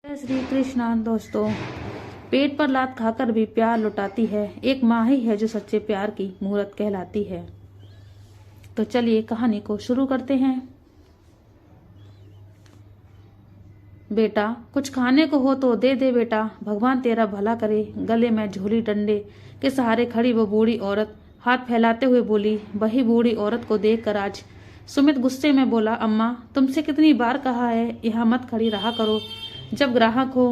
जय श्री कृष्ण। दोस्तों, पेट पर लात खाकर भी प्यार लुटाती है एक माँ ही है जो सच्चे प्यार की मूरत कहलाती है। तो चलिए कहानी को शुरू करते हैं। बेटा, कुछ खाने को हो तो दे दे बेटा, भगवान तेरा भला करे। गले में झोली डंडे के सहारे खड़ी वो बूढ़ी औरत हाथ फैलाते हुए बोली। वही बूढ़ी औरत को देखकर आज सुमित गुस्से में बोला, अम्मा, तुमसे कितनी बार कहा है यहाँ मत खड़ी रहा करो। जब ग्राहक हो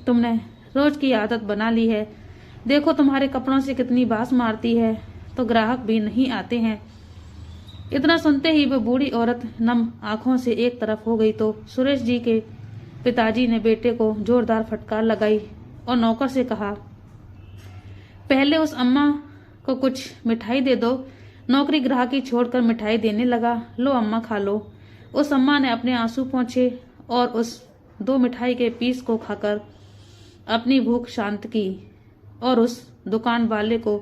तुमने रोज की आदत बना ली है। देखो तुम्हारे कपड़ों से कितनी बास मारती है, तो ग्राहक भी नहीं आते हैं। इतना सुनते ही वो बूढ़ी औरत नम आंखों से एक तरफ हो गई तो सुरेश जी के पिताजी ने बेटे को जोरदार फटकार लगाई और नौकर से कहा, पहले उस अम्मा को कुछ मिठाई दे दो। नौकरी ग्राहकी छोड़कर मिठाई देने लगा। लो अम्मा, खा लो। उस अम्मा ने अपने आंसू पोंछे और उस 2 मिठाई के पीस को खाकर अपनी भूख शांत की और उस दुकान वाले को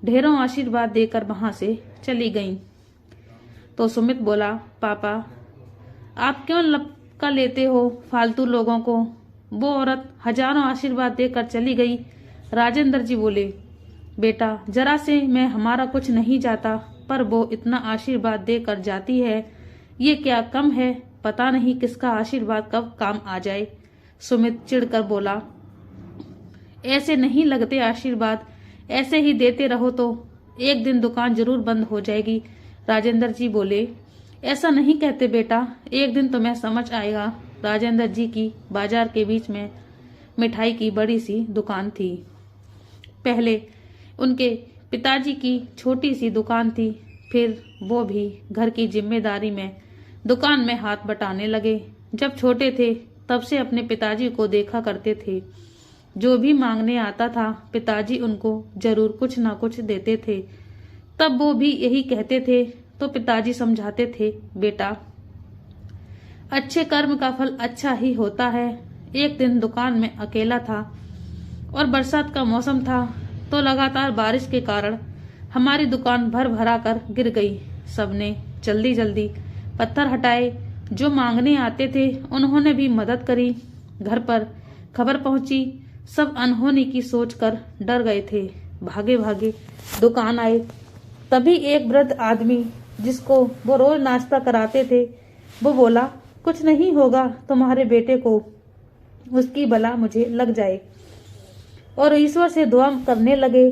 ढेरों आशीर्वाद देकर वहां से चली गईं। तो सुमित बोला, पापा, आप क्यों लपका लेते हो फालतू लोगों को? वो औरत हजारों आशीर्वाद देकर चली गई। राजेंद्र जी बोले, बेटा, जरा से मैं हमारा कुछ नहीं जाता, पर वो इतना आशीर्वाद देकर जाती है, ये क्या कम है? पता नहीं किसका आशीर्वाद कब काम आ जाए। सुमित चिढ़कर बोला, ऐसे नहीं लगते आशीर्वाद, ऐसे ही देते रहो तो एक दिन दुकान जरूर बंद हो जाएगी। राजेंद्र जी बोले, ऐसा नहीं कहते बेटा, एक दिन तुम्हें समझ आएगा। राजेंद्र जी की बाजार के बीच में मिठाई की बड़ी सी दुकान थी। पहले उनके पिताजी की छोटी सी दुकान थी, फिर वो भी घर की जिम्मेदारी में दुकान में हाथ बटाने लगे। जब छोटे थे तब से अपने पिताजी को देखा करते थे। जो भी मांगने आता था पिताजी उनको जरूर कुछ ना कुछ देते थे। तब वो भी यही कहते थे तो पिताजी समझाते थे, बेटा, अच्छे कर्म का फल अच्छा ही होता है। एक दिन दुकान में अकेला था और बरसात का मौसम था, तो लगातार बारिश के कारण हमारी दुकान भर भरा कर गिर गई। सबने जल्दी जल्दी पत्थर हटाए। जो मांगने आते थे उन्होंने भी मदद करी। घर पर खबर पहुंची। सब अनहोनी की सोचकर डर गए थे। भागे भागे दुकान आए। तभी एक वृद्ध आदमी जिसको वो रोज नाश्ता कराते थे, वो बोला, कुछ नहीं होगा तुम्हारे बेटे को, उसकी बला मुझे लग जाए। और ईश्वर से दुआ करने लगे।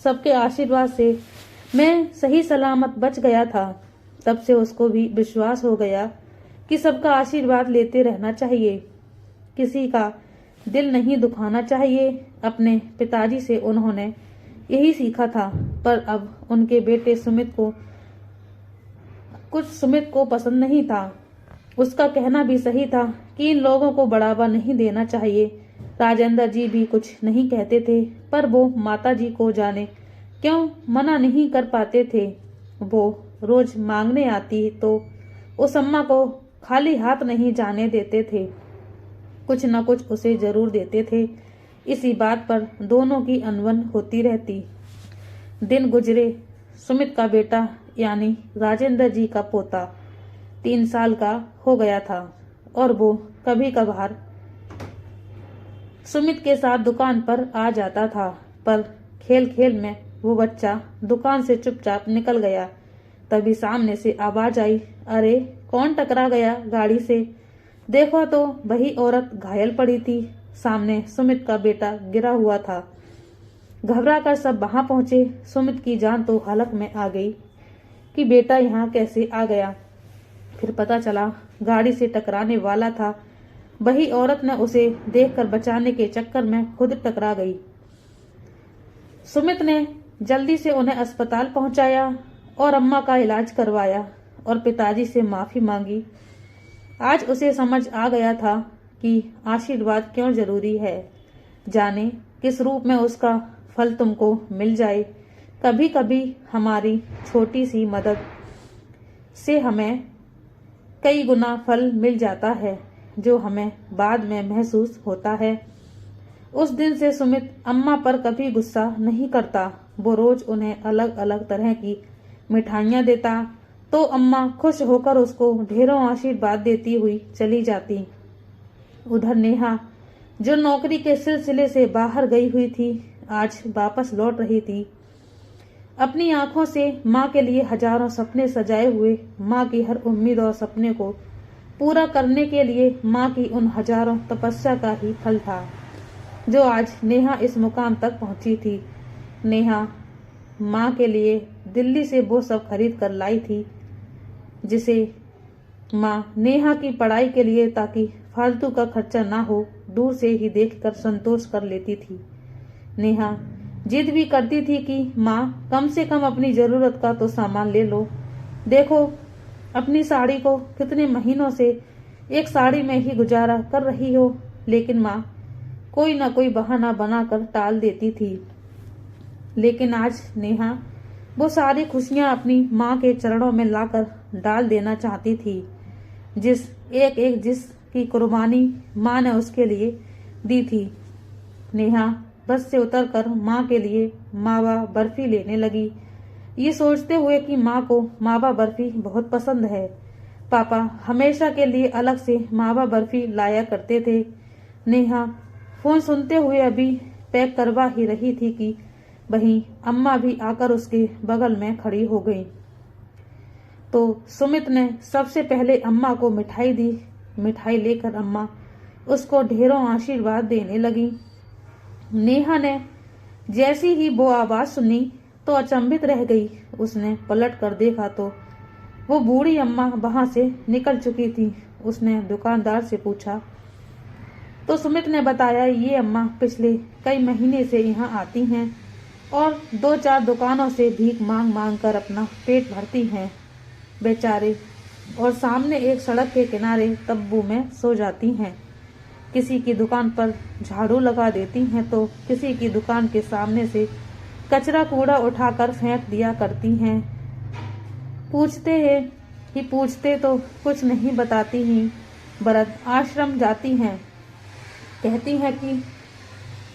सबके आशीर्वाद से मैं सही सलामत बच गया था। तब से उसको भी विश्वास हो गया कि सबका आशीर्वाद लेते रहना चाहिए, किसी का दिल नहीं दुखाना चाहिए। अपने पिताजी से उन्होंने यही सीखा था। पर अब उनके बेटे सुमित को पसंद नहीं था। उसका कहना भी सही था कि इन लोगों को बढ़ावा नहीं देना चाहिए। राजेंद्र जी भी कुछ नहीं कहते थे, पर वो माता जी को जाने क्यों मना नहीं कर पाते थे। वो रोज मांगने आती तो उस अम्मा को खाली हाथ नहीं जाने देते थे, कुछ न कुछ उसे जरूर देते थे। इसी बात पर दोनों की अनबन होती रहती। दिन गुजरे। सुमित का बेटा यानी राजेंद्र जी का पोता 3 साल का हो गया था और वो कभी कभार सुमित के साथ दुकान पर आ जाता था। पर खेल खेल में वो बच्चा दुकान से चुपचाप निकल गया। तभी सामने से आवाज आई, अरे कौन टकरा गया गाड़ी से? देखो तो वही औरत घायल पड़ी थी। सामने सुमित का बेटा गिरा हुआ था। घबरा कर सब वहां पहुंचे। सुमित की जान तो हलक में आ गई कि बेटा यहाँ कैसे आ गया। फिर पता चला गाड़ी से टकराने वाला था। वही औरत ने उसे देखकर बचाने के चक्कर में खुद टकरा गई। सुमित ने जल्दी से उन्हें अस्पताल पहुंचाया और अम्मा का इलाज करवाया और पिताजी से माफी मांगी। आज उसे समझ आ गया था कि आशीर्वाद क्यों जरूरी है। जाने किस रूप में उसका फल तुमको मिल जाए। कभी कभी हमारी छोटी सी मदद से हमें कई गुना फल मिल जाता है, जो हमें बाद में महसूस होता है। उस दिन से सुमित अम्मा पर कभी गुस्सा नहीं करता। वो रोज उन्हें अलग अलग तरह की मिठाइयाँ देता तो अम्मा खुश होकर उसको ढेरों आशीर्वाद देती हुई चली जाती। उधर नेहा, जो नौकरी के सिलसिले से बाहर गई हुई थी, आज वापस लौट रही थी। अपनी आंखों से माँ के लिए हजारों सपने सजाए हुए, माँ की हर उम्मीद और सपने को पूरा करने के लिए माँ की उन हजारों तपस्या का ही फल था जो आज नेहा इस मुकाम तक पहुंची थी। नेहा माँ के लिए दिल्ली से वो सब खरीद कर लाई थी जिसे माँ नेहा की पढ़ाई के लिए, ताकि फालतू का खर्चा ना हो, दूर से ही देखकर संतोष कर लेती थी। नेहा जिद भी करती थी कि माँ कम से कम अपनी जरूरत का तो सामान ले लो। देखो अपनी साड़ी को कितने महीनों से एक साड़ी में ही गुजारा कर रही हो, लेकिन माँ कोई ना कोई बहाना बनाकर टाल देती थी। लेकिन आज नेहा वो सारी खुशियां अपनी माँ के चरणों में लाकर डाल देना चाहती थी, जिसकी कुर्बानी माँ ने उसके लिए दी थी। नेहा बस से उतरकर माँ के लिए मावा बर्फी लेने लगी, ये सोचते हुए कि माँ को मावा बर्फी बहुत पसंद है। पापा हमेशा के लिए अलग से मावा बर्फी लाया करते थे। नेहा फोन सुनते हुए अभी पैक करवा ही रही थी कि वहीं अम्मा भी आकर उसके बगल में खड़ी हो गई। तो सुमित ने सबसे पहले अम्मा को मिठाई दी। मिठाई लेकर अम्मा उसको ढेरों आशीर्वाद देने लगी। नेहा ने जैसी ही वो आवाज सुनी तो अचंभित रह गई। उसने पलट कर देखा तो वो बूढ़ी अम्मा वहां से निकल चुकी थी। उसने दुकानदार से पूछा तो सुमित ने बताया, ये अम्मा पिछले कई महीने से यहाँ आती हैं और 2-4 दुकानों से भीख मांग मांग कर अपना पेट भरती हैं बेचारे, और सामने एक सड़क के किनारे तब्बू में सो जाती हैं। किसी की दुकान पर झाड़ू लगा देती हैं तो किसी की दुकान के सामने से कचरा कूड़ा उठाकर फेंक दिया करती हैं। पूछते तो कुछ नहीं बताती ही वृद्ध आश्रम जाती हैं, कहती हैं कि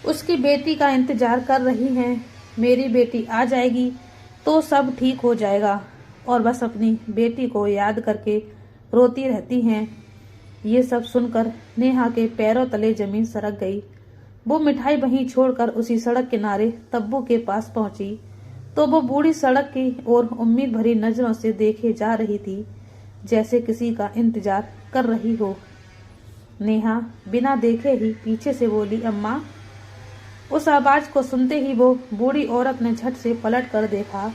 उसकी बेटी का इंतजार कर रही हैं, मेरी बेटी आ जाएगी तो सब ठीक हो जाएगा, और बस अपनी बेटी को याद करके रोती रहती हैं। ये सब सुनकर नेहा के पैरों तले जमीन सरक गई। वो मिठाई वहीं छोड़कर उसी सड़क किनारे तब्बू के पास पहुंची तो वो बूढ़ी सड़क की ओर उम्मीद भरी नजरों से देखे जा रही थी, जैसे किसी का इंतजार कर रही हो। नेहा बिना देखे ही पीछे से बोली, अम्मा। उस आवाज को सुनते ही वो बूढ़ी औरत ने झट से पलट कर देखा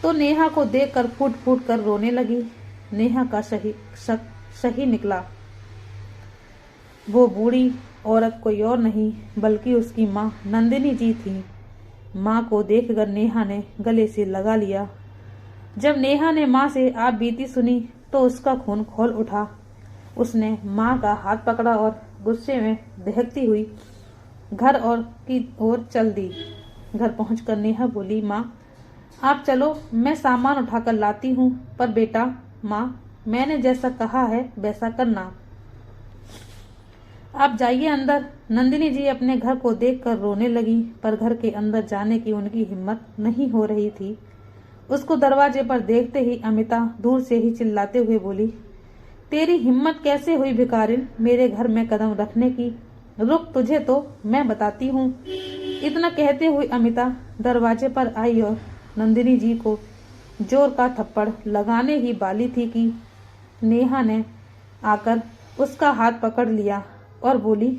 तो नेहा को देखकर फूट फूट कर रोने लगी। नेहा का सही निकला। वो बूढ़ी औरत कोई और नहीं बल्कि उसकी माँ नंदिनी जी थी। माँ को देखकर नेहा ने गले से लगा लिया। जब नेहा ने माँ से आप बीती सुनी तो उसका खून खौल उठा। उसने माँ का हाथ पकड़ा और गुस्से में दहकती हुई घर की ओर चल दी। घर पहुंचकर नेहा बोली, माँ आप चलो, मैं सामान उठाकर लाती हूँ, पर बेटा माँ मैंने जैसा कहा है वैसा करना। आप जाइए अंदर। नंदिनी जी अपने घर को देखकर रोने लगी, पर घर के अंदर जाने की उनकी हिम्मत नहीं हो रही थी। उसको दरवाजे पर देखते ही अमिता दूर से ही चिल्लाते हुए बोली, तेरी हिम्मत कैसे हुई भिखारिन मेरे घर में कदम रखने की? रुक, तुझे तो मैं बताती हूँ। इतना कहते हुए अमिता दरवाजे पर आई और नंदिनी जी को जोर का थप्पड़ लगाने ही वाली थी कि नेहा ने आकर उसका हाथ पकड़ लिया और बोली,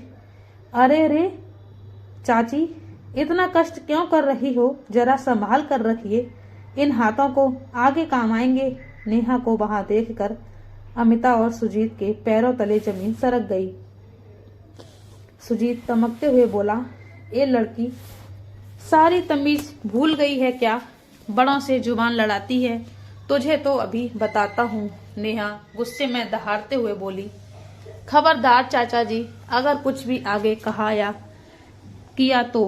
अरे रे चाची, इतना कष्ट क्यों कर रही हो? जरा संभाल कर रखिए, इन हाथों को आगे काम आएंगे। नेहा को वहां देखकर अमिता और सुजीत के पैरों तले जमीन सरक गई। सुजीत तमकते हुए बोला, ए लड़की, सारी तमीज भूल गई है क्या? बड़ों से जुबान लड़ाती है। तुझे तो अभी बताता हूँ। नेहा गुस्से में दहाड़ते हुए बोली, खबरदार चाचा जी, अगर कुछ भी आगे कहा या किया तो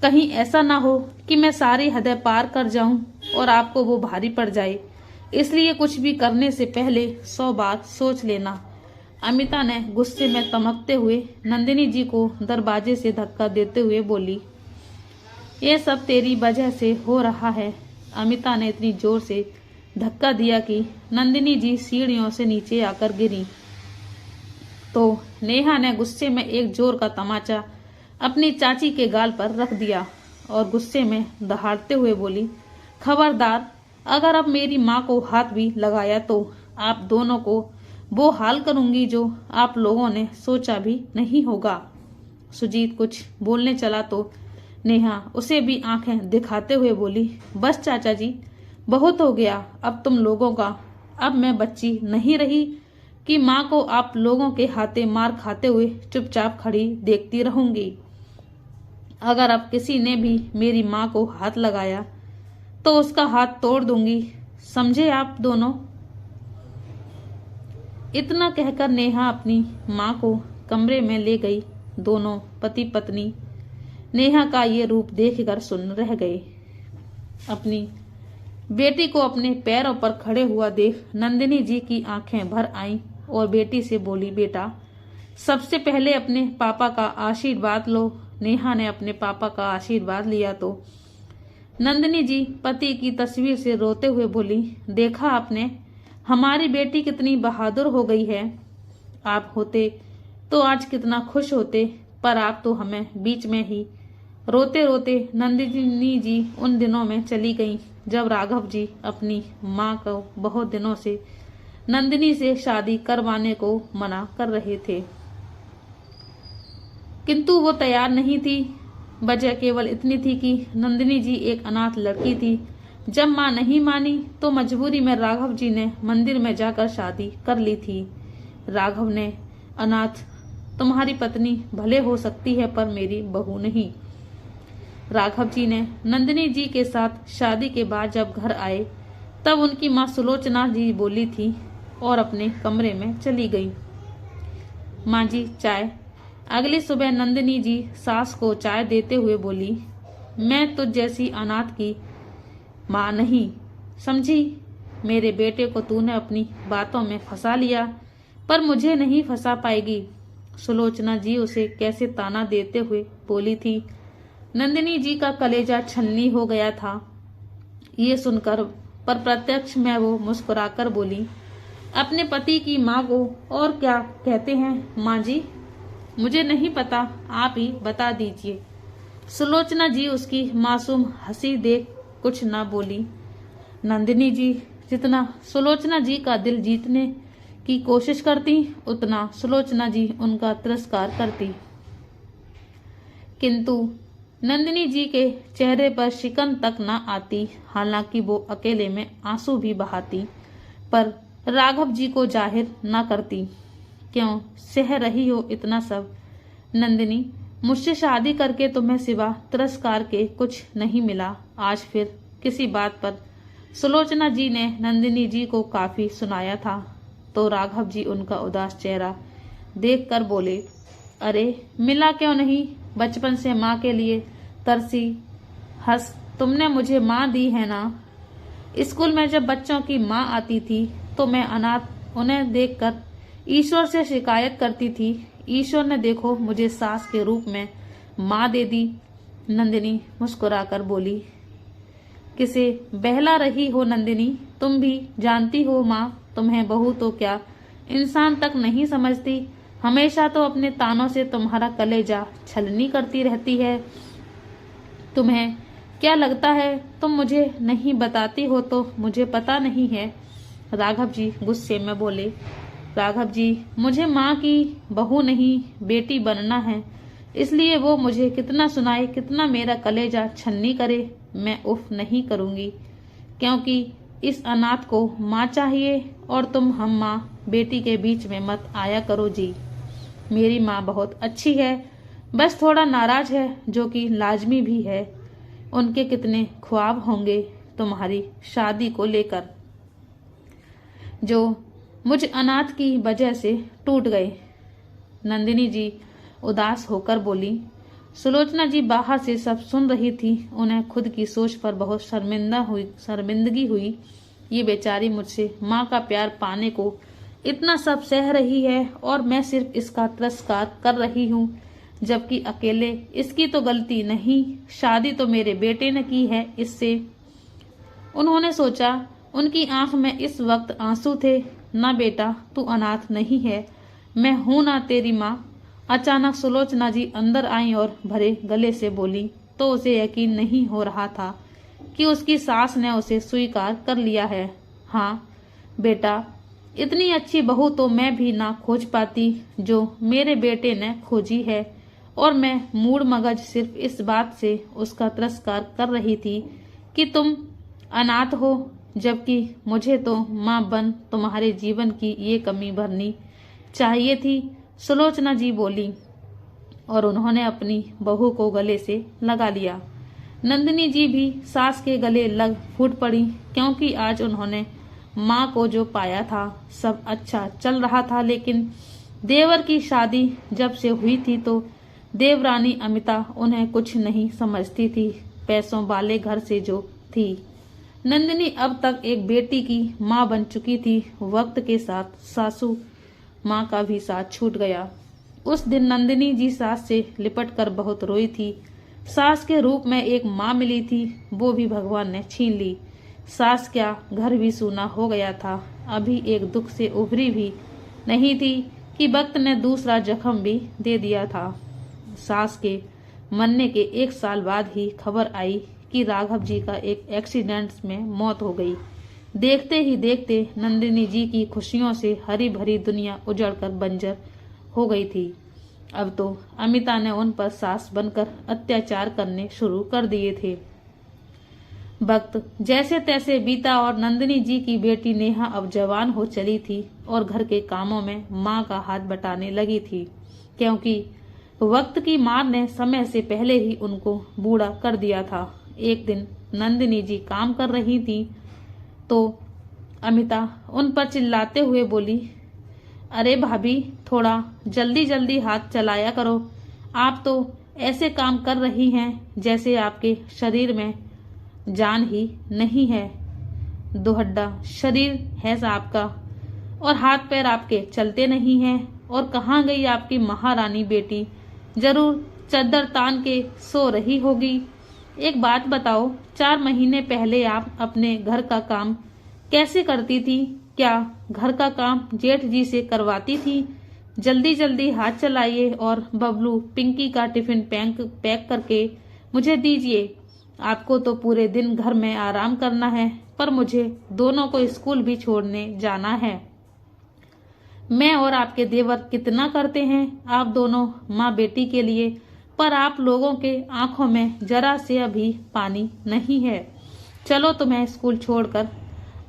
कहीं ऐसा ना हो कि मैं सारी हदें पार कर जाऊं और आपको वो भारी पड़ जाए। इसलिए कुछ भी करने से पहले 100 बार सोच लेना। अमिता ने गुस्से में तमकते हुए नंदिनी जी को दरवाजे से धक्का देते हुए बोली, ये सब तेरी वजह से हो रहा है। अमिता ने इतनी जोर से धक्का दिया कि नंदिनी जी सीढ़ियों से नीचे आकर गिरी। तो नेहा ने गुस्से में एक जोर का तमाचा अपनी चाची के गाल पर रख दिया और गुस्से में दहाड़ते हुए बोली, खबरदार, अगर अब मेरी माँ को हाथ भी लगाया तो आप दोनों को वो हाल करूंगी जो आप लोगों ने सोचा भी नहीं होगा। सुजीत कुछ बोलने चला तो नेहा उसे भी आंखें दिखाते हुए बोली, बस चाचा जी, बहुत हो गया अब तुम लोगों का। अब मैं बच्ची नहीं रही कि माँ को आप लोगों के हाथे मार खाते हुए चुपचाप खड़ी देखती रहूंगी। अगर अब किसी ने भी मेरी माँ को हाथ लगाया तो उसका हाथ तोड़ दूंगी, समझे आप दोनों। इतना कहकर नेहा अपनी माँ को कमरे में ले गई। दोनों पति पत्नी नेहा का ये रूप देखकर सुन्न रह गए। अपनी बेटी को अपने पैरों पर खड़े हुआ देख नंदिनी जी की आंखें भर आईं और बेटी से बोली, बेटा, सबसे पहले अपने पापा का आशीर्वाद लो। नेहा ने अपने पापा का आशीर्वाद लिया तो नंदिनी जी पति की तस्वीर से रोते हुए बोली, देखा आपने, हमारी बेटी कितनी बहादुर हो गई है। आप होते तो आज कितना खुश होते, पर आप तो हमें बीच में ही। रोते रोते नंदिनी जी उन दिनों में चली गईं जब राघव जी अपनी माँ को बहुत दिनों से नंदिनी से शादी करवाने को मना कर रहे थे, किंतु वो तैयार नहीं थी। वजह केवल इतनी थी कि नंदिनी जी एक अनाथ लड़की थी। जब माँ नहीं मानी तो मजबूरी में राघव जी ने मंदिर में जाकर शादी कर ली थी। राघव ने, अनाथ तुम्हारी पत्नी भले हो सकती है पर मेरी बहू नहीं। राघव जी ने नंदिनी जी के साथ शादी के बाद जब घर आए तब उनकी माँ सुलोचना जी बोली थी और अपने कमरे में चली गई। माँ जी, चाय। अगली सुबह नंदिनी जी सास को चाय देते हुए बोली, मैं तुझ जैसी अनाथ की माँ नहीं, समझी। मेरे बेटे को तूने अपनी बातों में फंसा लिया पर मुझे नहीं फंसा पाएगी। सुलोचना जी उसे कैसे ताना देते हुए बोली थी। नंदिनी जी का कलेजा छलनी हो गया था ये सुनकर, पर प्रत्यक्ष में वो मुस्कुराकर बोली, अपने पति की माँ को और क्या कहते हैं माँ जी? मुझे नहीं पता, आप ही बता दीजिए। सुलोचना जी उसकी मासूम हंसी देख कुछ न बोली। नंदिनी जी जितना सुलोचना जी का दिल जीतने की कोशिश करती उतना सुलोचना जी उनका तिरस्कार करती, किंतु नंदिनी जी के चेहरे पर शिकन तक न आती। हालांकि वो अकेले में आंसू भी बहाती पर राघव जी को जाहिर न करती। क्यों सह रही हो इतना सब? नंदिनी, मुझसे शादी करके तुम्हें सिवा तिरस्कार के कुछ नहीं मिला। आज फिर किसी बात पर सुलोचना जी ने नंदिनी जी को काफी सुनाया था तो राघव जी उनका उदास चेहरा देखकर बोले, अरे मिला क्यों नहीं? बचपन से माँ के लिए तरसी। हंस, तुमने मुझे माँ दी है ना। स्कूल में जब बच्चों की माँ आती थी तो मैं अनाथ उन्हें देखकर ईश्वर से शिकायत करती थी। ईश्वर ने देखो मुझे सास के रूप में माँ दे दी। नंदिनी मुस्कुराकर बोली, किसे बहला रही हो नंदिनी? तुम भी जानती हो माँ तुम्हें बहू तो क्या इंसान तक नहीं समझती। हमेशा तो अपने तानों से तुम्हारा कलेजा छलनी करती रहती है। तुम्हें क्या लगता है तुम मुझे नहीं बताती हो तो मुझे पता नहीं है? राघव जी गुस्से में बोले, राघव जी, मुझे माँ की बहू नहीं बेटी बनना है, इसलिए वो मुझे कितना सुनाए कितना मेरा कलेजा छलनी करे मैं उफ नहीं करूंगी, क्योंकि इस अनाथ को माँ चाहिए और तुम हम माँ बेटी के बीच में मत आया करो जी। मेरी माँ बहुत अच्छी है, बस थोड़ा नाराज है जो कि लाजमी भी है। उनके कितने ख्वाब होंगे तुम्हारी शादी को लेकर जो मुझ अनाथ की वजह से टूट गए। नंदिनी जी उदास होकर बोली। सुलोचना जी बाहर से सब सुन रही थी। उन्हें खुद की सोच पर बहुत शर्मिंदगी हुई। ये बेचारी मुझसे माँ का प्यार पाने को इतना सब सह रही है और मैं सिर्फ इसका तिरस्कार कर रही हूँ, जबकि अकेले इसकी तो गलती नहीं, शादी तो मेरे बेटे ने की है इससे। उन्होंने सोचा। उनकी आंख में इस वक्त आंसू थे। ना बेटा, तू अनाथ नहीं है, मैं हूं ना तेरी माँ। अचानक सुलोचना जी अंदर आई और भरे गले से बोली तो उसे यकीन नहीं हो रहा था कि उसकी सास ने उसे स्वीकार कर लिया है। हाँ बेटा, इतनी अच्छी बहू तो मैं भी ना खोज पाती जो मेरे बेटे ने खोजी है। और मैं मूड मगज सिर्फ इस बात से उसका तिरस्कार कर रही थी कि तुम अनाथ हो, जबकि मुझे तो माँ बन तुम्हारे जीवन की ये कमी भरनी चाहिए थी। सुलोचना जी बोली और उन्होंने अपनी बहू को गले से लगा लिया। नंदिनी जी भी सास के गले लग फूट पड़ी, क्योंकि आज उन्होंने माँ को जो पाया था सब अच्छा चल रहा था। लेकिन देवर की शादी जब से हुई थी तो देवरानी अमिता उन्हें कुछ नहीं समझती थी, पैसों वाले घर से जो थी। नंदिनी अब तक एक बेटी की माँ बन चुकी थी। वक्त के साथ सासू माँ का भी साथ छूट गया। उस दिन नंदिनी जी सास से लिपट कर बहुत रोई थी। सास के रूप में एक माँ मिली थी, वो भी भगवान ने छीन ली। सास क्या, घर भी सूना हो गया था। अभी एक दुख से उभरी भी नहीं थी कि वक्त ने दूसरा जख्म भी दे दिया था। सास के मरने के 1 साल बाद ही खबर आई कि राघव जी का एक एक्सीडेंट में मौत हो गई। देखते ही देखते नंदिनी जी की खुशियों से हरी भरी दुनिया उजड़कर बंजर हो गई थी। अब तो अमिता ने उन पर सास बनकर अत्याचार करने शुरू कर दिए थे। वक्त जैसे तैसे बीता और नंदिनी जी की बेटी नेहा अब जवान हो चली थी और घर के कामों में माँ का हाथ बटाने लगी थी, क्योंकि वक्त की मार ने समय से पहले ही उनको बूढ़ा कर दिया था। एक दिन नंदिनी जी काम कर रही थी तो अमिता उन पर चिल्लाते हुए बोली, अरे भाभी, थोड़ा जल्दी जल्दी हाथ चलाया करो। आप तो ऐसे काम कर रही हैं जैसे आपके शरीर में जान ही नहीं है। दोहड्डा शरीर है आपका और हाथ पैर आपके चलते नहीं हैं। और कहाँ गई आपकी महारानी बेटी? जरूर चद्दर तान के सो रही होगी। एक बात बताओ, 4 महीने पहले आप अपने घर का काम कैसे करती थी? क्या घर का काम जेठ जी से करवाती थी? जल्दी जल्दी हाथ चलाइए और बबलू पिंकी का टिफिन पैक करके मुझे दीजिए। आपको तो पूरे दिन घर में आराम करना है, पर मुझे दोनों को स्कूल भी छोड़ने जाना है। मैं और आपके देवर कितना करते हैं आप दोनों माँ बेटी के लिए, पर आप लोगों के आंखों में जरा से अभी पानी नहीं है। चलो तो मैं स्कूल छोड़कर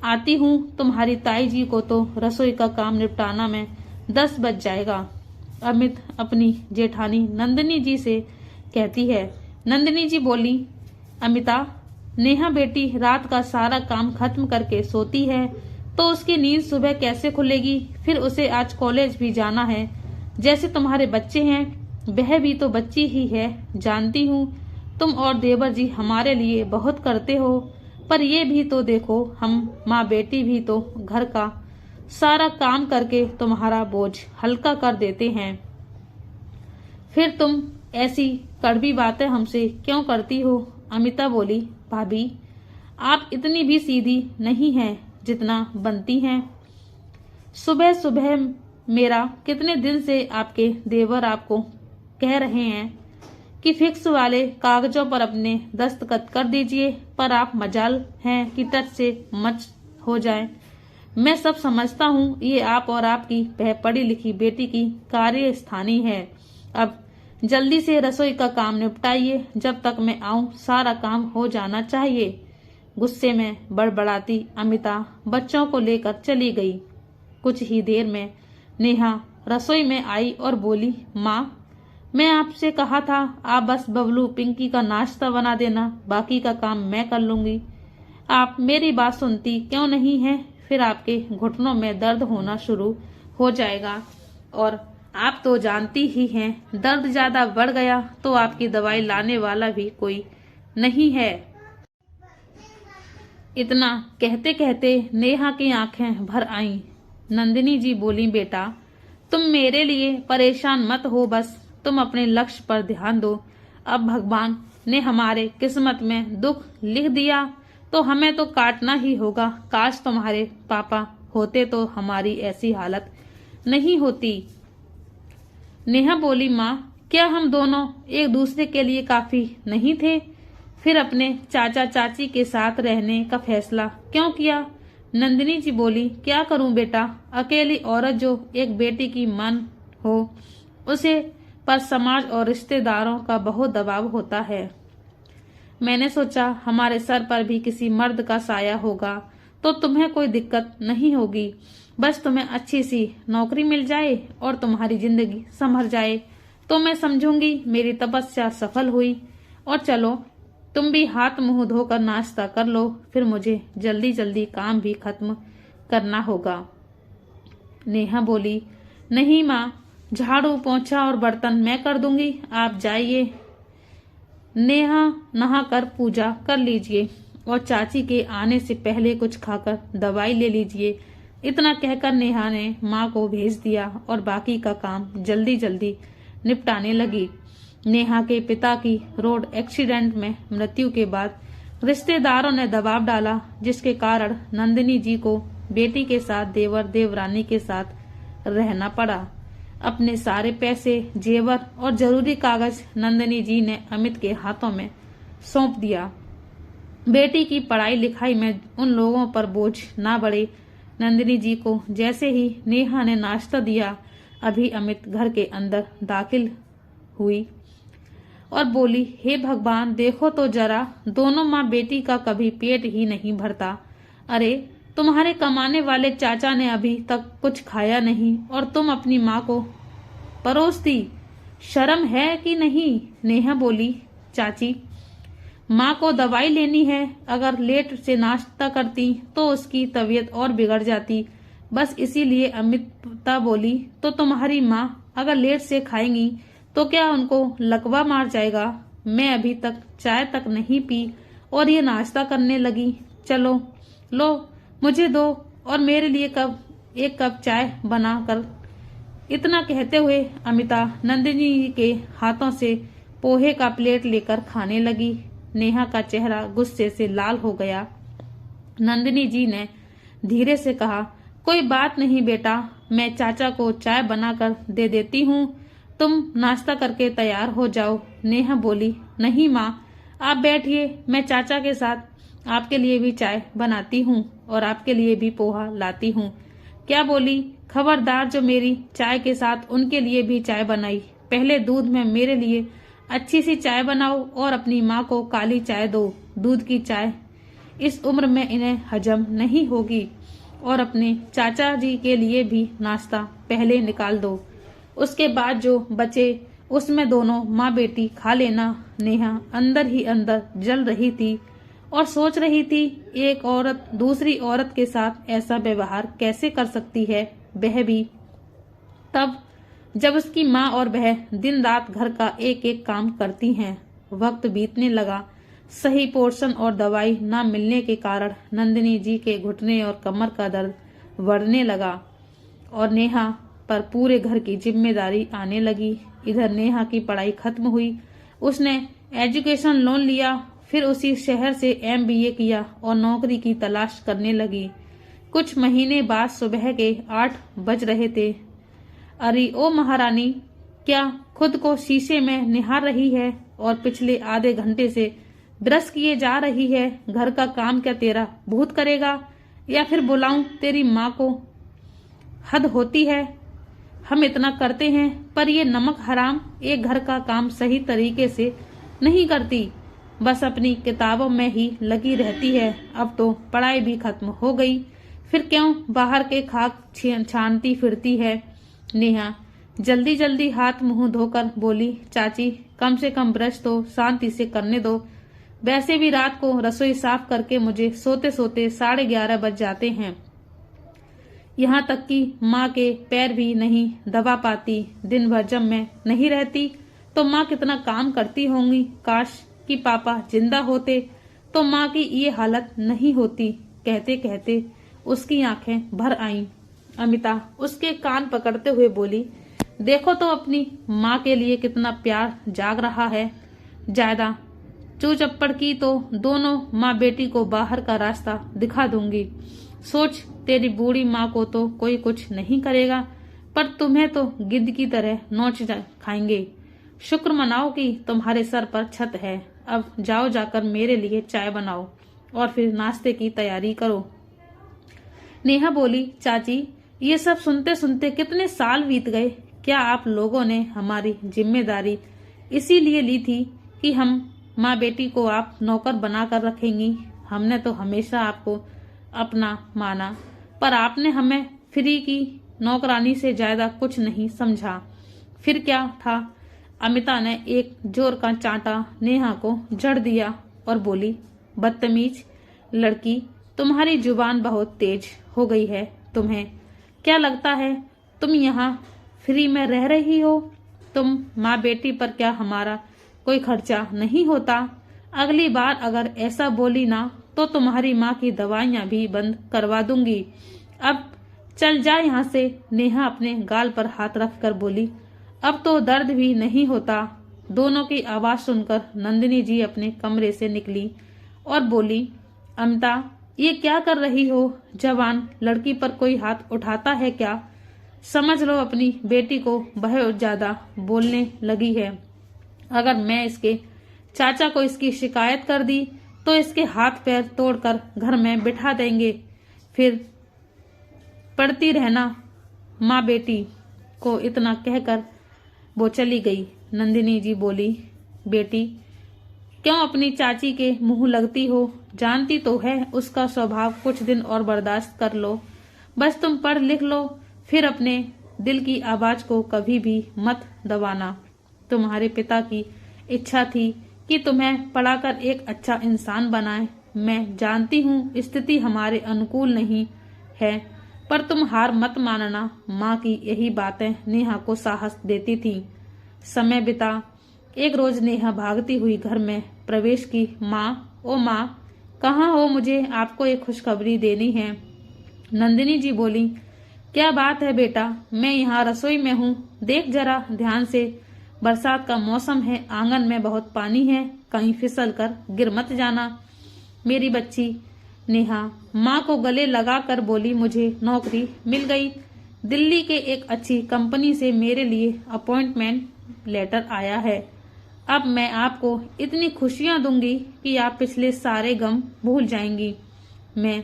आती हूँ। तुम्हारी ताई जी को तो रसोई का काम निपटाना में 10 बज जाएगा। अमित अपनी जेठानी नंदिनी जी से कहती है। नंदिनी जी बोली, अमिता, नेहा बेटी रात का सारा काम खत्म करके सोती है तो उसकी नींद सुबह कैसे खुलेगी? फिर उसे आज कॉलेज भी जाना है। जैसे तुम्हारे बच्चे हैं, वह भी तो बच्ची ही है। जानती हूँ तुम और देवर जी हमारे लिए बहुत करते हो, पर ये भी तो देखो, हम माँ बेटी भी तो घर का सारा काम करके तुम्हारा बोझ हल्का कर देते हैं। फिर तुम ऐसी कड़वी बातें हमसे क्यों करती हो? अमिता बोली, भाभी, आप इतनी भी सीधी नहीं हैं जितना बनती हैं। सुबह सुबह मेरा कितने दिन से आपके देवर आपको कह रहे हैं कि फिक्स वाले कागजों पर अपने दस्तखत कर दीजिए, पर आप मजाल हैं कि टच से मच हो जाए। मैं सब समझता हूँ, ये आप और आपकी पढ़ी लिखी बेटी की कार्यस्थानी है। अब जल्दी से रसोई का काम निपटाइए, जब तक मैं आऊं सारा काम हो जाना चाहिए। गुस्से में बड़बड़ाती अमिता बच्चों को लेकर चली गई। कुछ ही देर में नेहा रसोई में आई और बोली, माँ, मैं आपसे कहा था आप बस बबलू पिंकी का नाश्ता बना देना, बाकी का काम मैं कर लूंगी। आप मेरी बात सुनती क्यों नहीं है? फिर आपके घुटनों में दर्द होना शुरू हो जाएगा और आप तो जानती ही हैं, दर्द ज्यादा बढ़ गया तो आपकी दवाई लाने वाला भी कोई नहीं है। इतना कहते कहते नेहा की आंखें भर आईं। नंदिनी जी बोली, बेटा, तुम मेरे लिए परेशान मत हो, बस तुम अपने लक्ष्य पर ध्यान दो। अब भगवान ने हमारे किस्मत में दुख लिख दिया तो हमें तो काटना ही होगा। काश तुम्हारे पापा होते तो हमारी ऐसी हालत नहीं होती। नेहा बोली, माँ क्या हम दोनों एक दूसरे के लिए काफी नहीं थे? फिर अपने चाचा चाची के साथ रहने का फैसला क्यों किया? नंदिनी जी बोली, क्या करूं बेटा, अकेली औरत जो एक बेटी की मन हो उसे पर समाज और रिश्तेदारों का बहुत दबाव होता है। मैंने सोचा हमारे सर पर भी किसी मर्द का साया होगा तो तुम्हें कोई दिक्कत नहीं होगी, बस तुम्हें अच्छी सी नौकरी मिल जाए और तुम्हारी जिंदगी संभल जाए तो मैं समझूंगी मेरी तपस्या सफल हुई। और चलो तुम भी हाथ मुंह धोकर नाश्ता कर लो, फिर मुझे जल्दी जल्दी काम भी खत्म करना होगा। नेहा बोली, नहीं माँ, झाड़ू पोंछा और बर्तन मैं कर दूंगी, आप जाइए। नेहा नहाकर पूजा कर लीजिए और चाची के आने से पहले कुछ खाकर दवाई ले लीजिए। इतना कहकर नेहा ने माँ को भेज दिया और बाकी का काम जल्दी जल्दी निपटाने लगी। नेहा के पिता की रोड एक्सीडेंट में मृत्यु के बाद रिश्तेदारों ने दबाव डाला, जिसके कारण नंदिनी जी को बेटी के साथ देवर देवरानी के साथ रहना पड़ा। अपने सारे पैसे, जेवर और जरूरी कागज नंदिनी जी ने अमित के हाथों में सौंप दिया। बेटी की पढ़ाई लिखाई में उन लोगों पर बोझ ना बढ़े। नंदिनी जी को जैसे ही नेहा ने नाश्ता दिया, अभी अमित घर के अंदर दाखिल हुई और बोली, हे भगवान, देखो तो जरा, दोनों माँ बेटी का कभी पेट ही नहीं भरता। अरे तुम्हारे कमाने वाले चाचा ने अभी तक कुछ खाया नहीं और तुम अपनी माँ को परोसती, शर्म है कि नहीं? नेहा बोली, चाची, माँ को दवाई लेनी है, अगर लेट से नाश्ता करती तो उसकी तबीयत और बिगड़ जाती, बस इसीलिए। अमिता बोली, तो तुम्हारी माँ अगर लेट से खाएंगी तो क्या उनको लकवा मार जाएगा? मैं अभी तक चाय तक नहीं पी और ये नाश्ता करने लगी। चलो लो, मुझे दो और मेरे लिए एक कप चाय बना कर। इतना कहते हुए अमिता नंदिनी के हाथों से पोहे का प्लेट लेकर खाने लगी। नेहा का चेहरा गुस्से से लाल हो गया। नंदिनी जी ने धीरे से कहा, कोई बात नहीं बेटा, मैं चाचा को चाय बनाकर दे देती हूँ, तुम नाश्ता करके तैयार हो जाओ। नेहा बोली, नहीं माँ, आप बैठिए, मैं चाचा के साथ आपके लिए भी चाय बनाती हूँ और आपके लिए भी पोहा लाती हूँ। क्या बोली? खबरदार, जो मेरी चाय के साथ उनके लिए भी चाय बनाई। पहले दूध में मेरे लिए अच्छी सी चाय बनाओ और अपनी माँ को काली चाय दो। दूध की चाय इस उम्र में इन्हें हजम नहीं होगी। और अपने चाचा जी के लिए भी नाश्ता पहले निकाल दो, उसके बाद जो बचे उसमें दोनों माँ बेटी खा लेना। नेहा अंदर ही अंदर जल रही थी और सोच रही थी, एक औरत दूसरी औरत के साथ ऐसा व्यवहार कैसे कर सकती है, वह भी तब जब उसकी माँ और वह दिन रात घर का एक एक काम करती हैं। वक्त बीतने लगा। सही पोर्शन और दवाई न मिलने के कारण नंदिनी जी के घुटने और कमर का दर्द बढ़ने लगा और नेहा पर पूरे घर की जिम्मेदारी आने लगी। इधर नेहा की पढ़ाई खत्म हुई, उसने एजुकेशन लोन लिया, फिर उसी शहर से MBA किया और नौकरी की तलाश करने लगी। कुछ महीने बाद सुबह के 8 बज रहे थे। अरे ओ महारानी, क्या खुद को शीशे में निहार रही है और पिछले आधे घंटे से ब्रश किए जा रही है? घर का काम क्या तेरा भूत करेगा या फिर बुलाऊं तेरी माँ को? हद होती है, हम इतना करते हैं पर ये नमक हराम एक घर का काम सही तरीके से नहीं करती, बस अपनी किताबों में ही लगी रहती है। अब तो पढ़ाई भी खत्म हो गई, फिर क्यों बाहर के खाक छानती फिरती है? नेहा जल्दी जल्दी हाथ मुंह धोकर बोली, चाची, कम से कम ब्रश तो शांति से करने दो, वैसे भी रात को रसोई साफ करके मुझे सोते सोते 11:30 बज जाते हैं। यहाँ तक कि माँ के पैर भी नहीं दबा पाती। दिन भर जब मैं नहीं रहती तो माँ कितना काम करती होंगी। काश कि पापा जिंदा होते तो माँ की ये हालत नहीं होती। कहते कहते उसकी आंखें भर आईं। अमिता उसके कान पकड़ते हुए बोली, देखो तो अपनी माँ के लिए कितना प्यार जाग रहा है। ज्यादा चू चप्पड़ की तो दोनों माँ बेटी को बाहर का रास्ता दिखा दूंगी। सोच, तेरी बूढ़ी माँ को तो कोई कुछ नहीं करेगा, पर तुम्हें तो गिद्ध की तरह नोच खाएंगे। शुक्र मनाओ कि तुम्हारे सर पर छत है। अब जाओ, जाकर मेरे लिए चाय बनाओ और फिर नाश्ते की तैयारी करो। नेहा बोली, चाची, ये सब सुनते सुनते कितने साल बीत गए। क्या आप लोगों ने हमारी जिम्मेदारी इसीलिए ली थी कि हम माँ बेटी को आप नौकर बनाकर रखेंगी? हमने तो हमेशा आपको अपना माना, पर आपने हमें फ्री की नौकरानी से ज्यादा कुछ नहीं समझा। फिर क्या था? अमिता ने एक जोर का चांटा नेहा को जड़ दिया और बोली, बदतमीज लड़की, तुम्हारी जुबान बहुत तेज हो गई है। तुम्हें क्या लगता है तुम यहाँ फ्री में रह रही हो? तुम माँ बेटी पर क्या हमारा कोई खर्चा नहीं होता? अगली बार अगर ऐसा बोली ना तो तुम्हारी माँ की दवाइयाँ भी बंद करवा दूंगी। अब चल जा यहाँ से। नेहा अपने गाल पर हाथ रखकर बोली, अब तो दर्द भी नहीं होता। दोनों की आवाज सुनकर नंदिनी जी अपने कमरे से निकली और बोली, अमिता, ये क्या कर रही हो? जवान लड़की पर कोई हाथ उठाता है क्या? समझ लो अपनी बेटी को बहुत ज्यादा बोलने लगी है। अगर मैं इसके चाचा को इसकी शिकायत कर दी तो इसके हाथ पैर तोड़कर घर में बिठा देंगे। फिर पढ़ती रहना माँ बेटी को। इतना कहकर वो चली गई। नंदिनी जी बोली, बेटी, क्यों अपनी चाची के मुंह लगती हो? जानती तो है उसका स्वभाव। कुछ दिन और बर्दाश्त कर लो। बस तुम पढ़ लिख लो, फिर अपने दिल की आवाज को कभी भी मत दबाना। तुम्हारे पिता की इच्छा थी कि तुम्हें पढ़ाकर एक अच्छा इंसान बनाए। मैं जानती हूँ स्थिति हमारे अनुकूल नहीं है, पर तुम हार मत मानना। माँ की यही बातें नेहा को साहस देती थी। समय बिता। एक रोज नेहा भागती हुई घर में प्रवेश की। माँ, ओ माँ, कहाँ हो? मुझे आपको एक खुशखबरी देनी है। नंदिनी जी बोली, क्या बात है बेटा? मैं यहाँ रसोई में हूँ। देख जरा ध्यान से, बरसात का मौसम है, आंगन में बहुत पानी है, कहीं फिसल कर गिर मत जाना। मेरी बच्ची। नेहा माँ को गले लगा कर बोली, मुझे नौकरी मिल गई। दिल्ली के एक अच्छी कंपनी से मेरे लिए अपॉइंटमेंट लेटर आया है। अब मैं आपको इतनी खुशियां दूंगी कि आप पिछले सारे गम भूल जाएंगी। मैं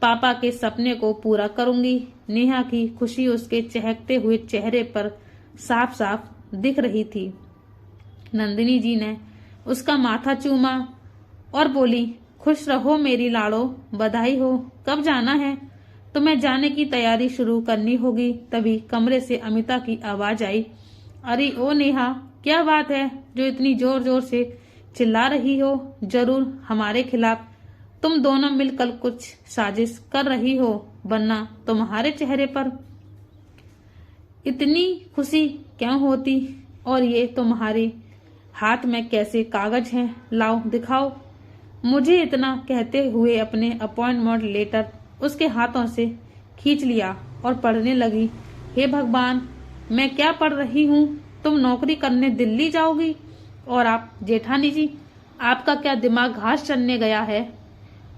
पापा के सपने को पूरा करूंगी। नेहा की खुशी उसके चहकते हुए चेहरे पर साफ साफ दिख रही थी। नंदिनी जी ने उसका माथा चूमा और बोली, खुश रहो मेरी लाड़ो, बधाई हो। कब जाना है? तुम्हें जाने की तैयारी शुरू करनी होगी। तभी कमरे से अमिता की आवाज आई, अरे ओ नेहा, क्या बात है जो इतनी जोर जोर से चिल्ला रही हो? जरूर हमारे खिलाफ तुम दोनों मिलकर कुछ साजिश कर रही हो, वरना तुम्हारे चेहरे पर इतनी खुशी क्यों होती? और ये तुम्हारे हाथ में कैसे कागज हैं? लाओ दिखाओ। मुझे इतना कहते हुए अपने अपॉइंटमेंट लेटर उसके हाथों से खींच लिया और पढ़ने लगी। हे भगवान, मैं क्या पढ़ रही हूँ? तुम नौकरी करने दिल्ली जाओगी? और आप जेठानी जी, आपका क्या दिमाग घास चलने गया है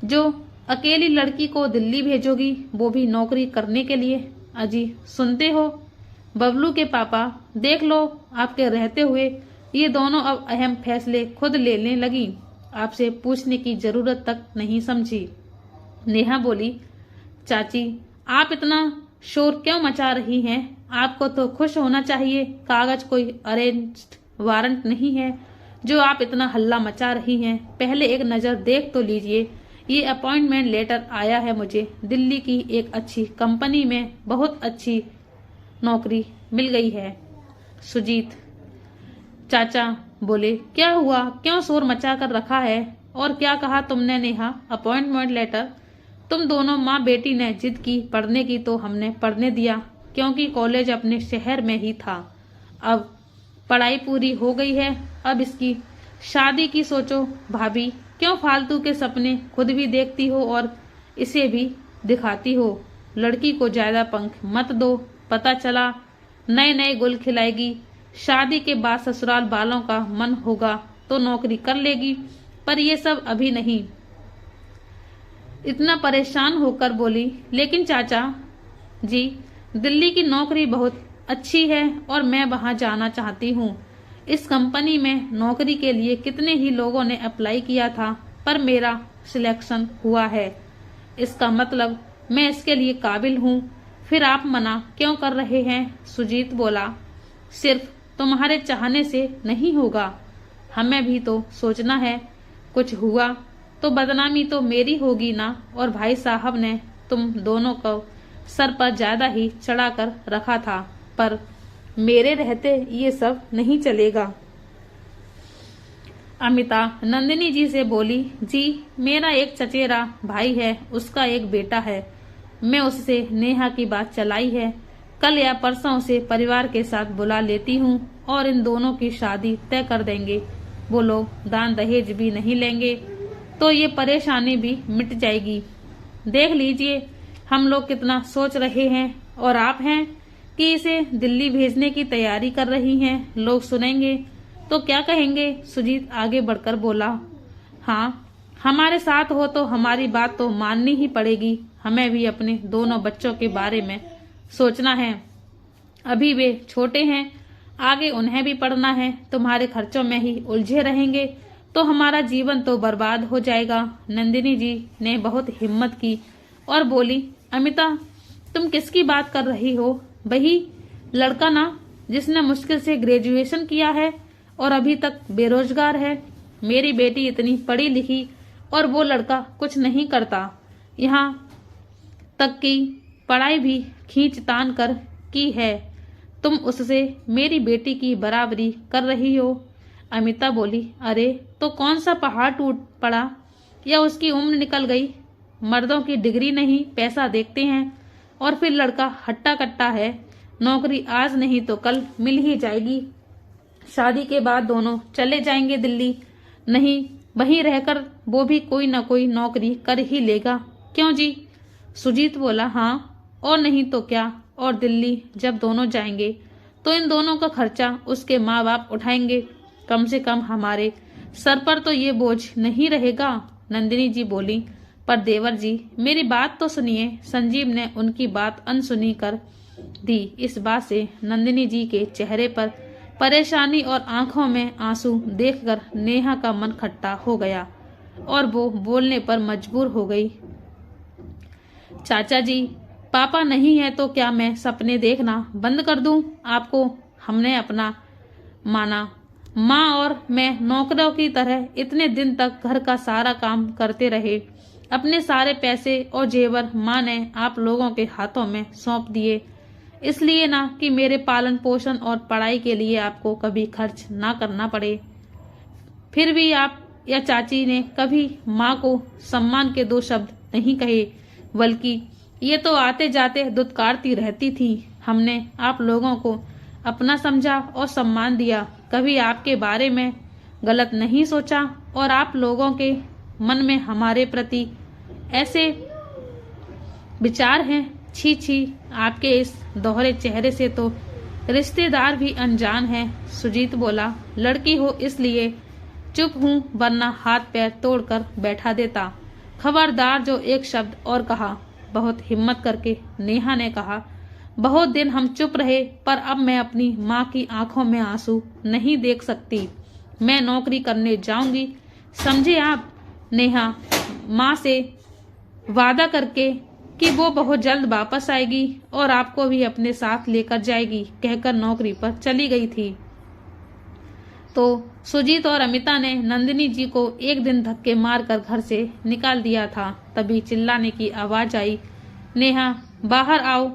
जो अकेली लड़की को दिल्ली भेजोगी, वो भी नौकरी करने के लिए? अजी सुनते हो बबलू के पापा, देख लो आपके रहते हुए ये दोनों अब अहम फैसले खुद लेने लगी। आपसे पूछने की जरूरत तक नहीं समझी। नेहा बोली, चाची आप इतना शोर क्यों मचा रही हैं? आपको तो खुश होना चाहिए। कागज कोई अरेस्ट वारंट नहीं है जो आप इतना हल्ला मचा रही हैं। पहले एक नजर देख तो लीजिए। ये अपॉइंटमेंट लेटर आया है मुझे। दिल्ली की एक अच्छी कंपनी में बहुत अच्छी नौकरी मिल गई है। सुजीत चाचा बोले, क्या हुआ? क्यों शोर मचा कर रखा है? और क्या कहा तुमने नेहा? Appointment letter? तुम दोनों माँ बेटी ने जिद की पढ़ने की तो हमने पढ़ने दिया, क्योंकि कॉलेज अपने शहर में ही था। अब पढ़ाई पूरी हो गई है, अब इसकी शादी की सोचो। भाभी, क्यों फालतू के सपने खुद भी देखती हो और इसे भी दिखाती हो? लड़की को ज्यादा पंख मत दो। पता चला नए नए गुल खिलाएगी। शादी के बाद ससुराल वालों का मन होगा तो नौकरी कर लेगी, पर ये सब अभी नहीं। इतना परेशान होकर बोली, लेकिन चाचा जी, दिल्ली की नौकरी बहुत अच्छी है और मैं वहां जाना चाहती हूँ। इस कंपनी में नौकरी के लिए कितने ही लोगों ने अप्लाई किया था, पर मेरा सिलेक्शन हुआ है। इसका मतलब मैं इसके लिए काबिल हूँ। फिर आप मना क्यों कर रहे हैं? सुजीत बोला, सिर्फ तुम्हारे चाहने से नहीं होगा, हमें भी तो सोचना है। कुछ हुआ तो बदनामी तो मेरी होगी ना। और भाई साहब ने तुम दोनों को सर पर ज्यादा ही चढ़ाकर रखा था, पर मेरे रहते ये सब नहीं चलेगा। अमिता नंदिनी जी से बोली, जी मेरा एक चचेरा भाई है, उसका एक बेटा है। मैं उससे नेहा की बात चलाई है। कल या परसों से परिवार के साथ बुला लेती हूँ और इन दोनों की शादी तय कर देंगे। वो लोग दान दहेज भी नहीं लेंगे तो ये परेशानी भी मिट जाएगी। देख लीजिए हम लोग कितना सोच रहे हैं और आप हैं कि इसे दिल्ली भेजने की तैयारी कर रही हैं। लोग सुनेंगे तो क्या कहेंगे? सुजीत आगे बढ़कर बोला, हाँ हमारे साथ हो तो हमारी बात तो माननी ही पड़ेगी। हमें भी अपने दोनों बच्चों के बारे में सोचना है। अभी वे छोटे हैं, आगे उन्हें भी पढ़ना है। तुम्हारे खर्चों में ही उलझे रहेंगे तो हमारा जीवन तो बर्बाद हो जाएगा। नंदिनी जी ने बहुत हिम्मत की और बोली, अमिता तुम किसकी बात कर रही हो? वही लड़का ना जिसने मुश्किल से ग्रेजुएशन किया है और अभी तक बेरोजगार है। मेरी बेटी इतनी पढ़ी लिखी और वो लड़का कुछ नहीं करता। यहाँ तक की पढ़ाई भी खींच तान कर की है। तुम उससे मेरी बेटी की बराबरी कर रही हो। अमिता बोली, अरे तो कौन सा पहाड़ टूट पड़ा या उसकी उम्र निकल गई? मर्दों की डिग्री नहीं पैसा देखते हैं। और फिर लड़का हट्टा कट्टा है। नौकरी आज नहीं तो कल मिल ही जाएगी। शादी के बाद दोनों चले जाएंगे दिल्ली। नहीं वहीं रहकर वो भी कोई न कोई नौकरी कर ही लेगा। क्यों जी? सुजीत बोला, हाँ और नहीं तो क्या। और दिल्ली जब दोनों जाएंगे तो इन दोनों का खर्चा उसके माँ बाप उठाएंगे। कम से कम हमारे सर पर तो ये बोझ नहीं रहेगा। नंदिनी जी बोली, पर देवर जी मेरी बात तो सुनिए। संजीव ने उनकी बात अनसुनी कर दी। इस बात से नंदिनी जी के चेहरे पर परेशानी और आंखों में आंसू देखकर नेहा का मन खट्टा हो गया और वो बोलने पर मजबूर हो गई। चाचा जी पापा नहीं है तो क्या मैं सपने देखना बंद कर दूं? आपको हमने अपना माना। माँ और मैं नौकरों की तरह इतने दिन तक घर का सारा काम करते रहे। अपने सारे पैसे और जेवर माँ ने आप लोगों के हाथों में सौंप दिए, इसलिए ना कि मेरे पालन पोषण और पढ़ाई के लिए आपको कभी खर्च ना करना पड़े। फिर भी आप या चाची ने कभी माँ को सम्मान के दो शब्द नहीं कहे, बल्कि ये तो आते जाते दुत्कारती रहती थी। हमने आप लोगों को अपना समझा और सम्मान दिया, कभी आपके बारे में गलत नहीं सोचा। और आप लोगों के मन में हमारे प्रति ऐसे विचार हैं। छी छी, आपके इस दोहरे चेहरे से तो रिश्तेदार भी अनजान हैं। सुजीत बोला, लड़की हो इसलिए चुप हूँ, वरना हाथ पैर तोड़कर बैठा देता। खबरदार जो एक शब्द और कहा। बहुत हिम्मत करके नेहा ने कहा, बहुत दिन हम चुप रहे, पर अब मैं अपनी माँ की आंखों में आंसू नहीं देख सकती। मैं नौकरी करने जाऊंगी, समझे आप? नेहा माँ से वादा करके कि वो बहुत जल्द वापस आएगी और आपको भी अपने साथ लेकर जाएगी कहकर नौकरी पर चली गई थी। तो सुजीत और अमिता ने नंदिनी जी को एक दिन धक्के मारकर घर से निकाल दिया था। तभी चिल्लाने की आवाज आई, नेहा बाहर आओ।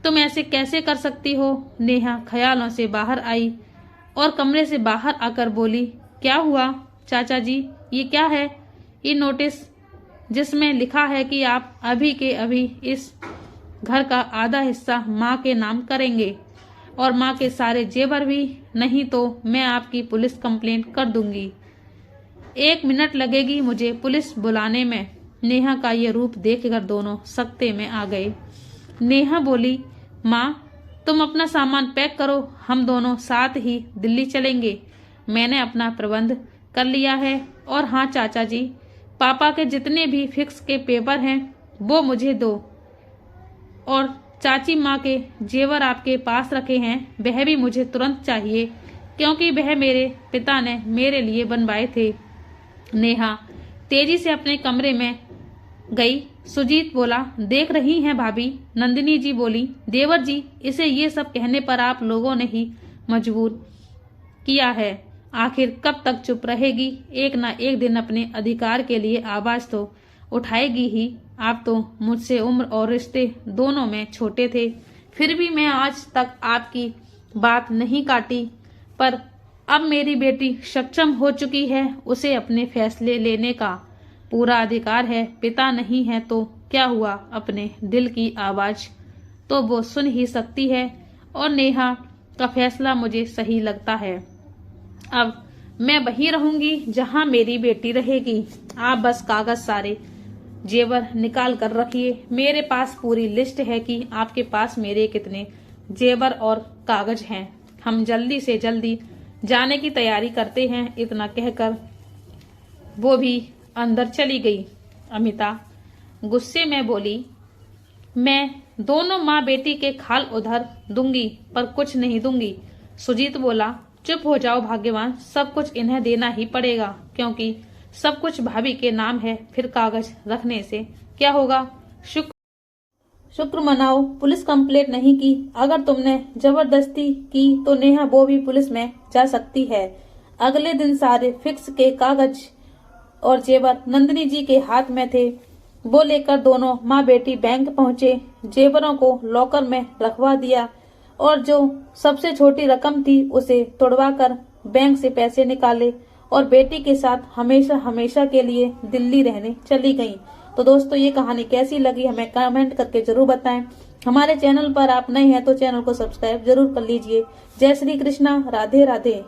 तुम ऐसे कैसे कर सकती हो? नेहा ख्यालों से बाहर आई और कमरे से बाहर आकर बोली, क्या हुआ चाचा जी? ये क्या है? ये नोटिस जिसमें लिखा है कि आप अभी के अभी इस घर का आधा हिस्सा माँ के नाम करेंगे और माँ के सारे जेवर भी, नहीं तो मैं आपकी पुलिस कंप्लेंट कर दूंगी। 1 मिनट लगेगी मुझे पुलिस बुलाने में। नेहा का ये रूप देखकर दोनों सकते में आ गए। नेहा बोली, माँ तुम अपना सामान पैक करो, हम दोनों साथ ही दिल्ली चलेंगे। मैंने अपना प्रबंध कर लिया है। और हाँ चाचा जी, पापा के जितने भी फिक्स के पेपर हैं वो मुझे दो। और चाची माँ के जेवर आपके पास रखे हैं, वह भी मुझे तुरंत चाहिए, क्योंकि वह मेरे पिता ने मेरे लिए बनवाए थे। नेहा तेजी से अपने कमरे में गई। सुजीत बोला, देख रही हैं भाभी? नंदिनी जी बोली, देवर जी, इसे ये सब कहने पर आप लोगों ने ही मजबूर किया है। आखिर कब तक चुप रहेगी? एक ना एक दिन अपने अधिकार के लिए आवाज तो उठाएगी ही। आप तो मुझसे उम्र और रिश्ते दोनों में छोटे थे, फिर भी मैं आज तक आपकी बात नहीं काटी। पर अब मेरी बेटी सक्षम हो चुकी है, उसे अपने फैसले लेने का पूरा अधिकार है। पिता नहीं है तो क्या हुआ, अपने दिल की आवाज तो वो सुन ही सकती है, और नेहा का फैसला मुझे सही लगता है। अब मैं वहीं रहूंगी जहां मेरी बेटी रहेगी। आप बस कागज सारे जेवर निकाल कर रखिए। मेरे पास पूरी लिस्ट है कि आपके पास मेरे कितने जेवर और कागज हैं। हम जल्दी से जल्दी जाने की तैयारी करते हैं। इतना कहकर वो भी अंदर चली गई। अमिता गुस्से में बोली, मैं दोनों माँ बेटी के खाल उधर दूंगी, पर कुछ नहीं दूंगी। सुजीत बोला, चुप हो जाओ भाग्यवान, सब कुछ इन्हें देना ही पड़ेगा, क्योंकि सब कुछ भाभी के नाम है। फिर कागज रखने से क्या होगा? शुक्र मनाओ पुलिस कंप्लेंट नहीं की। अगर तुमने जबरदस्ती की तो नेहा वो भी पुलिस में जा सकती है। अगले दिन सारे फिक्स के कागज और जेवर नंदिनी जी के हाथ में थे। वो लेकर दोनों माँ बेटी बैंक पहुंचे। जेवरों को लॉकर में रखवा दिया और जो सबसे छोटी रकम थी उसे तोड़वा कर बैंक से पैसे निकाले और बेटी के साथ हमेशा हमेशा के लिए दिल्ली रहने चली गईं। तो दोस्तों, ये कहानी कैसी लगी हमें कमेंट करके जरूर बताएं। हमारे चैनल पर आप नए हैं तो चैनल को सब्सक्राइब जरूर कर लीजिए। जय श्री कृष्णा, राधे राधे।